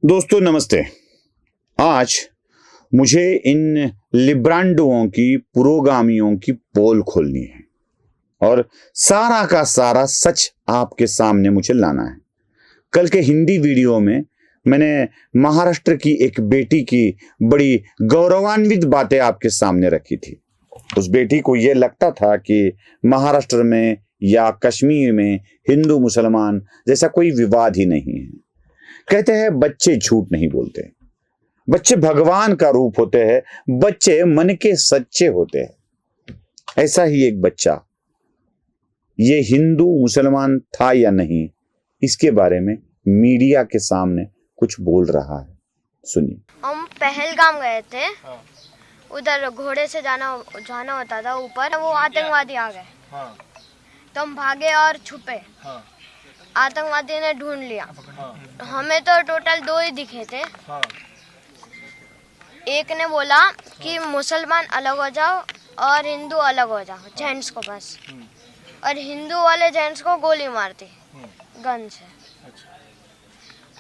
दोस्तों नमस्ते। आज मुझे इन लिब्रांडुओं की पुरोगामियों की पोल खोलनी है और सारा का सारा सच आपके सामने मुझे लाना है। कल के हिंदी वीडियो में मैंने महाराष्ट्र की एक बेटी की बड़ी गौरवान्वित बातें आपके सामने रखी थी। उस बेटी को यह लगता था कि महाराष्ट्र में या कश्मीर में हिंदू मुसलमान जैसा कोई विवाद ही नहीं है। कहते हैं बच्चे झूठ नहीं बोलते, बच्चे भगवान का रूप होते हैं, बच्चे मन के सच्चे होते हैं। ऐसा ही एक बच्चा ये हिंदू मुसलमान था या नहीं, इसके बारे में मीडिया के सामने कुछ बोल रहा है। सुनिए। हम पहलगाम गए थे। उधर घोड़े से जाना होता था ऊपर, वो आतंकवादी आ गए। तो हम भागे और छुपे। आतंकवादी ने ढूंढ लिया। हमें तो टोटल 2 ही दिखे थे। एक ने बोला कि मुसलमान अलग हो जाओ और हिंदू अलग हो जाओ, जेंट्स को बस। और हिंदू वाले जेंट्स को गोली मार दी गन से।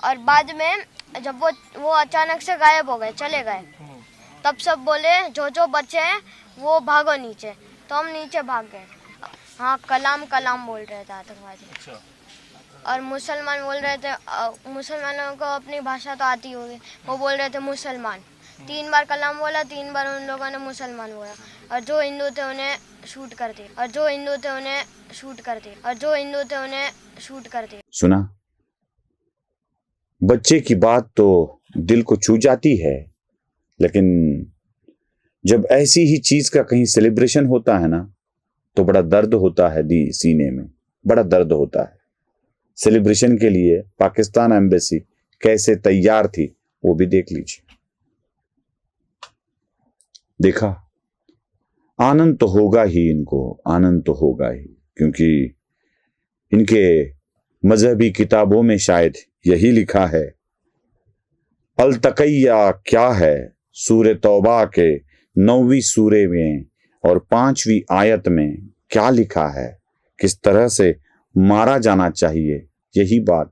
और बाद में जब वो अचानक से गायब हो गए, चले गए, तब सब बोले जो बच्चे हैं वो भागो नीचे। तो हम नीचे भाग गए। हाँ, कलाम बोल रहे थे आतंकवादी। और मुसलमान बोल रहे थे, मुसलमानों को अपनी भाषा तो आती होगी, वो बोल रहे थे मुसलमान। 3 बार कलाम बोला, 3 बार उन लोगों ने मुसलमान बोला। और जो हिंदू थे उन्हें शूट कर दिए। सुना? बच्चे की बात तो दिल को छू जाती है, लेकिन जब ऐसी ही चीज का कहीं सेलिब्रेशन होता है ना, तो बड़ा दर्द होता है सीने में, बड़ा दर्द होता है। सेलिब्रेशन के लिए पाकिस्तान एम्बेसी कैसे तैयार थी वो भी देख लीजिए। देखा, आनंद तो होगा ही, इनको आनंद तो होगा ही, क्योंकि इनके मजहबी किताबों में शायद यही लिखा है। अल तकैया क्या है, सूरे तौबा के 9वीं सूरे में और 5वीं आयत में क्या लिखा है, किस तरह से मारा जाना चाहिए। यही बात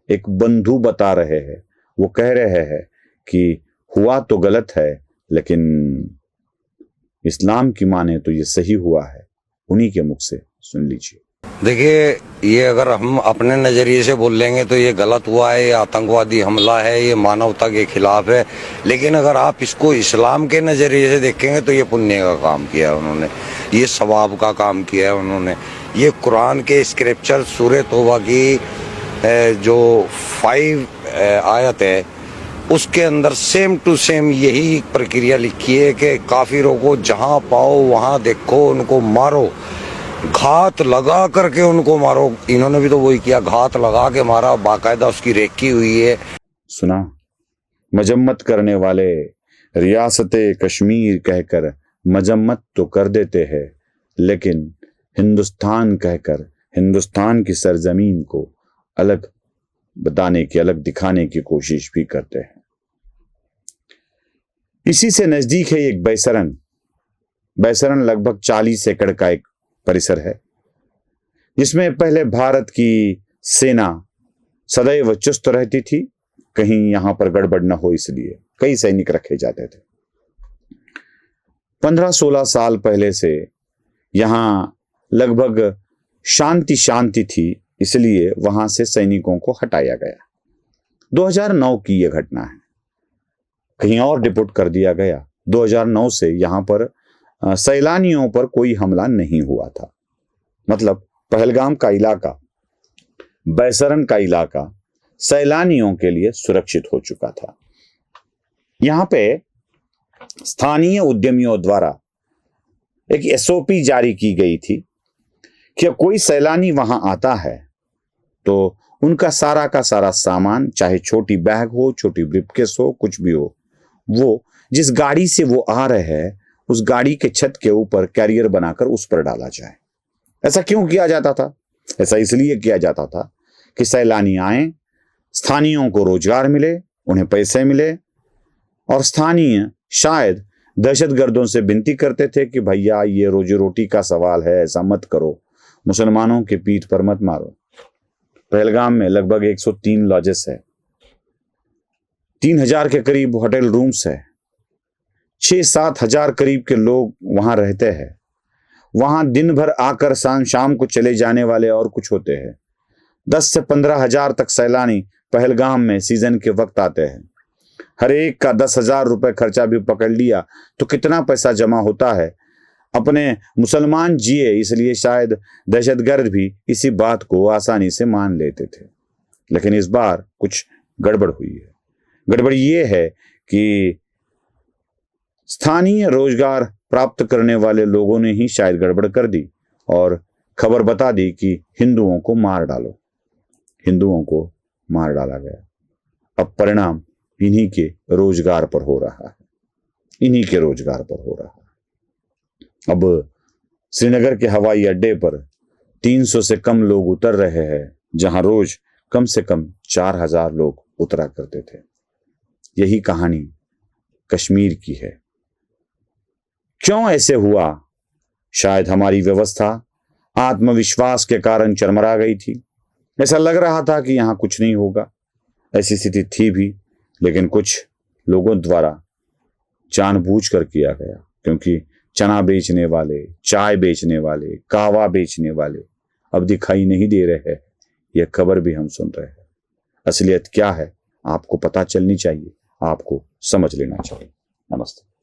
एक बंधु बता रहे हैं। वो कह रहे हैं कि हुआ तो गलत है, लेकिन इस्लाम की माने तो ये सही हुआ है। उन्हीं के मुख से सुन लीजिए। देखिए, ये अगर हम अपने नजरिए से बोल लेंगे तो ये गलत हुआ है, ये आतंकवादी हमला है, ये मानवता के खिलाफ है। लेकिन अगर आप इसको इस्लाम के नजरिए से देखेंगे तो ये पुण्य का काम किया है उन्होंने, ये सवाब का काम किया है उन्होंने। ये कुरान के स्क्रिप्चर सूरह तौबा की जो 5 आयत है, उसके अंदर सेम टू सेम यही प्रक्रिया लिखी है कि काफिरों को जहां पाओ वहां देखो, उनको मारो, घात लगा करके उनको मारो। इन्होंने भी तो वही किया, घात लगा के मारा, बाकायदा उसकी रेकी हुई है। सुना? मजम्मत करने वाले रियासत कश्मीर कहकर मजम्मत तो कर देते हैं, लेकिन हिंदुस्तान कहकर हिंदुस्तान की सरजमीन को अलग बताने की, अलग दिखाने की कोशिश भी करते हैं। इसी से नजदीक है एक बैसरन लगभग 40 एकड़ का एक परिसर है, जिसमें पहले भारत की सेना सदैव चुस्त रहती थी। कहीं यहां पर गड़बड़ न हो इसलिए कई सैनिक रखे जाते थे। 15-16 साल पहले से यहां लगभग शांति थी, इसलिए वहां से सैनिकों को हटाया गया। 2009 की यह घटना है। कहीं और डिपोर्ट कर दिया गया। 2009 से यहां पर सैलानियों पर कोई हमला नहीं हुआ था। मतलब पहलगाम का इलाका, बैसरन का इलाका सैलानियों के लिए सुरक्षित हो चुका था। यहां पे स्थानीय उद्यमियों द्वारा एक SOP जारी की गई थी कि कोई सैलानी वहां आता है तो उनका सारा का सारा सामान, चाहे छोटी बैग हो, छोटी ब्रीफकेस हो, कुछ भी हो, वो जिस गाड़ी से वो आ रहे हैं उस गाड़ी के छत के ऊपर कैरियर बनाकर उस पर डाला जाए। ऐसा क्यों किया जाता था? ऐसा इसलिए किया जाता था कि सैलानी आए, स्थानीयों को रोजगार मिले, उन्हें पैसे मिले, और स्थानीय शायद दहशतगर्दों से विनती करते थे कि भैया ये रोजी रोटी का सवाल है, ऐसा मत करो, मुसलमानों के पीठ पर मत मारो। पहलगाम में लगभग 103 लॉजेस है। 3,000 के करीब होटल रूम्स है, 6-7 हजार करीब के लोग वहां रहते हैं। वहां दिन भर आकर शाम को चले जाने वाले और कुछ होते हैं। 10 से 15 हजार तक सैलानी पहलगाम में सीजन के वक्त आते हैं। हर एक का 10,000 रुपए खर्चा भी पकड़ लिया तो कितना पैसा जमा होता है। अपने मुसलमान जिए इसलिए शायद दहशतगर्द भी इसी बात को आसानी से मान लेते थे। लेकिन इस बार कुछ गड़बड़ हुई है। गड़बड़ ये है कि स्थानीय रोजगार प्राप्त करने वाले लोगों ने ही शायद गड़बड़ कर दी और खबर बता दी कि हिंदुओं को मार डालो। हिंदुओं को मार डाला गया। अब परिणाम इन्हीं के रोजगार पर हो रहा है, इन्हीं के रोजगार पर हो रहा है। अब श्रीनगर के हवाई अड्डे पर 300 से कम लोग उतर रहे हैं, जहां रोज कम से कम 4,000 लोग उतरा करते थे। यही कहानी कश्मीर की है। क्यों ऐसे हुआ? शायद हमारी व्यवस्था आत्मविश्वास के कारण चरमरा गई थी। ऐसा लग रहा था कि यहां कुछ नहीं होगा। ऐसी स्थिति थी भी, लेकिन कुछ लोगों द्वारा जानबूझकर किया गया, क्योंकि चना बेचने वाले, चाय बेचने वाले, कहवा बेचने वाले अब दिखाई नहीं दे रहे हैं। यह खबर भी हम सुन रहे हैं। असलियत क्या है आपको पता चलनी चाहिए, आपको समझ लेना चाहिए। नमस्ते।